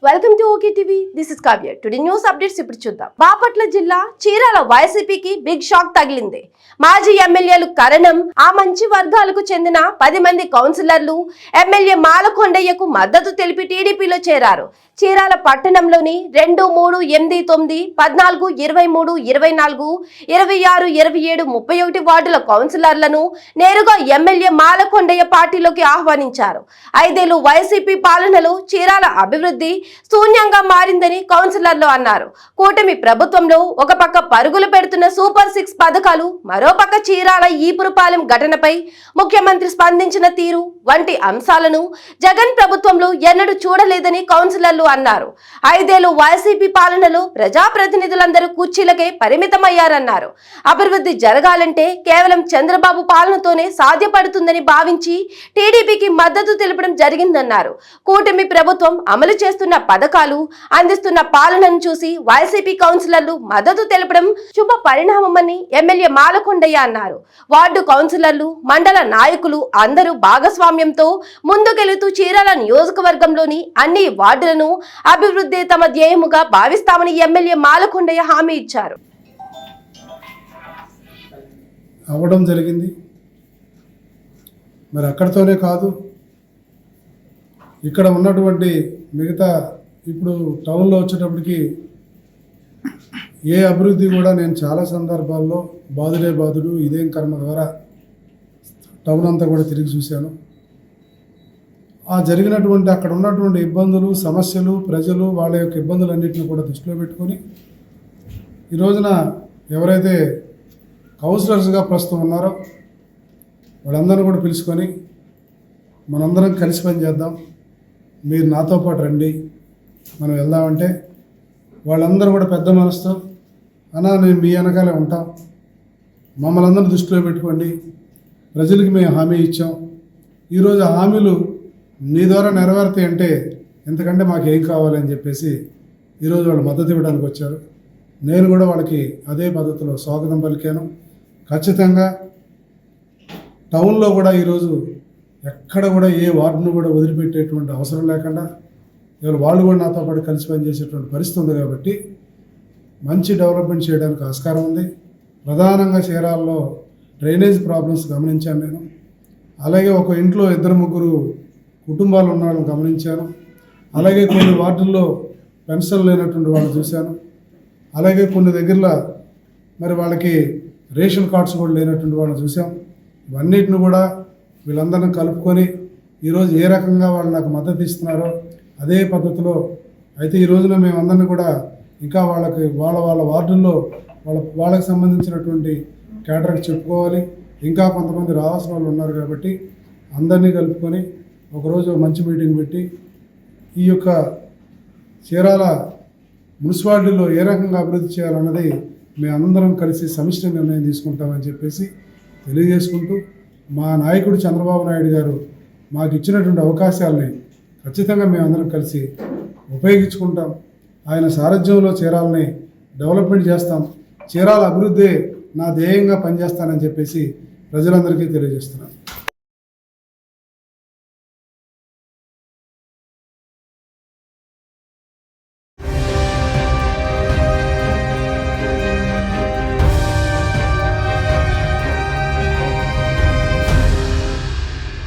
Welcome to okay TV. This is Kavya. Today news updates ఇప్పుడు చూద్దాం. బాపట్ల జిల్లా చీరాల వైసీపీకి బిగ్ షాక్ తగిలింది. మాజీ ఎమ్మెల్యేలు కరణం, ఆ మంచి వర్గాలకు చెందిన 10 మంది కౌన్సిలర్లు ఎమ్మెల్యే మాలకొండయ్యకు మద్దతు తెలిపి టీడీపీలో చేరారు. చీరాల పట్టణంలోని 2, 3, 8, 9, 14, 23, 24, 26, 27, 31 వార్డుల కౌన్సిలర్లను నేరుగా ఎమ్మెల్యే మాలకొండయ్య పార్టీలోకి ఆహ్వానించారు. 5 ఏళ్లు వైసీపీ పాలనలో చీరాల అభివృద్ధి శూన్యంగా మారిందని కౌన్సిలర్లు అన్నారు. కూటమి ప్రభుత్వంలో ఒక పక్క పరుగులు పెడుతున్న సూపర్ 6 పథకాలు, మరోపక్క చీరాల ఈపురపాలెం ఘటనపై ముఖ్యమంత్రి స్పందించిన తీరు వంటి అంశాలను జగన్ ప్రభుత్వంలో ఎన్నడూ చూడలేదని కౌన్సిలర్లు అన్నారు. 5 ఏళ్లు వైసీపీ పాలనలో ప్రజాప్రతినిధులందరూ కుర్చీలకే పరిమితమయ్యారన్నారు. అభివృద్ధి జరగాలంటే కేవలం చంద్రబాబు పాలనతోనే సాధ్యపడుతుందని భావించి టీడీపీకి మద్దతు తెలపడం జరిగిందన్నారు. కూటమి ప్రభుత్వం అమలు చేస్తున్న పథకాలు, అందిస్తున్న పాలనను చూసి వైసీపీ కౌన్సిలర్లు మద్దతు తెలపడం శుభ పరిణామమని ఎమ్మెల్యే మాలకొండయ్య అన్నారు. వార్డు కౌన్సిలర్లు, మండల నాయకులు అందరూ భాగస్వామ్యంతో ముందుకెళుతూ చీరాల నియోజకవర్గంలోని అన్ని వార్డులను అభివృద్ధి తమ ధ్యేయముగా భావిస్తామని ఎమ్మెల్యే మాలకొండయ్య హామీ ఇచ్చారు. అవ్వడం జరిగింది. మరి అక్కడితోనే కాదు, ఇక్కడ ఉన్నటువంటి మిగతా ఇప్పుడు టౌన్లో వచ్చేటప్పటికి ఏ అభివృద్ధి కూడా నేను చాలా సందర్భాల్లో బాధుడే బాధుడు ఇదేం కర్మ ద్వారా టౌన్ అంతా కూడా తిరిగి చూశాను. ఆ జరిగినటువంటి అక్కడ ఉన్నటువంటి ఇబ్బందులు, సమస్యలు, ప్రజలు వాళ్ళ యొక్క ఇబ్బందులన్నింటినీ కూడా దృష్టిలో పెట్టుకొని ఈ రోజున ఎవరైతే కౌన్సిలర్స్గా ప్రస్తుతం ఉన్నారో వాళ్ళందరూ కూడా పిలుచుకొని మనందరం కలిసి పని చేద్దాం, మీరు నాతో పాటు రండి, మనం వెళ్దామంటే వాళ్ళందరూ కూడా పెద్ద మనసుతో అన్నా నేను మీ వెనకాలే ఉంటాం, మమ్మల్ని అందరూ దృష్టిలో పెట్టుకోండి, ప్రజలకి మేము హామీ ఇచ్చాం, ఈరోజు ఆ హామీలు నీ ద్వారా నెరవేరుతాయి అంటే ఎందుకంటే మాకు ఏం కావాలని చెప్పేసి ఈరోజు వాళ్ళు మద్దతు ఇవ్వడానికి వచ్చారు. నేను కూడా వాళ్ళకి అదే పద్ధతిలో స్వాగతం పలికాను. ఖచ్చితంగా టౌన్లో కూడా ఈరోజు ఎక్కడ కూడా ఏ వార్డును కూడా వదిలిపెట్టేటువంటి అవసరం లేకుండా ఇవాళ వాళ్ళు కూడా నాతో పాటు కలిసి పనిచేసేటువంటి పరిస్థితి ఉంది. కాబట్టి మంచి డెవలప్మెంట్ చేయడానికి ఆస్కారం ఉంది. ప్రధానంగా చీరాల్లో డ్రైనేజ్ ప్రాబ్లమ్స్ గమనించాను నేను. అలాగే ఒక ఇంట్లో 2-3 కుటుంబాలు ఉన్న వాళ్ళని గమనించాను. అలాగే కొన్ని వార్డుల్లో పెన్షన్ లేనటువంటి వాళ్ళని చూశాను. అలాగే కొన్ని దగ్గరలో మరి వాళ్ళకి రేషన్ కార్డ్స్ కూడా లేనటువంటి వాళ్ళని చూసాం. ఇవన్నిటిని కూడా వీళ్ళందరినీ కలుపుకొని ఈరోజు ఏ రకంగా వాళ్ళు నాకు మద్దతు ఇస్తున్నారో అదే పద్ధతిలో అయితే ఈ రోజున మేమందరినీ కూడా ఇంకా వాళ్ళకి వాళ్ళ వార్డుల్లో వాళ్ళకి సంబంధించినటువంటి కేటర్కి చెప్పుకోవాలి. ఇంకా కొంతమంది రావాల్సిన వాళ్ళు ఉన్నారు కాబట్టి అందరినీ కలుపుకొని ఒకరోజు మంచి మీటింగ్ పెట్టి ఈ యొక్క చీరాల మున్సిపాలిటీలో ఏ రకంగా అభివృద్ధి చేయాలన్నది మేమందరం కలిసి సమిష్టి నిర్ణయం తీసుకుంటామని చెప్పేసి తెలియజేసుకుంటూ మా నాయకుడు చంద్రబాబు నాయుడు గారు మాకు ఇచ్చినటువంటి అవకాశాలని ఖచ్చితంగా మేమందరం కలిసి ఉపయోగించుకుంటాం. ఆయన సారథ్యంలో చీరాలని డెవలప్మెంట్ చేస్తాం, చీరాల అభివృద్ధి నా ధ్యేయంగా పనిచేస్తానని చెప్పేసి ప్రజలందరికీ తెలియజేస్తున్నాను.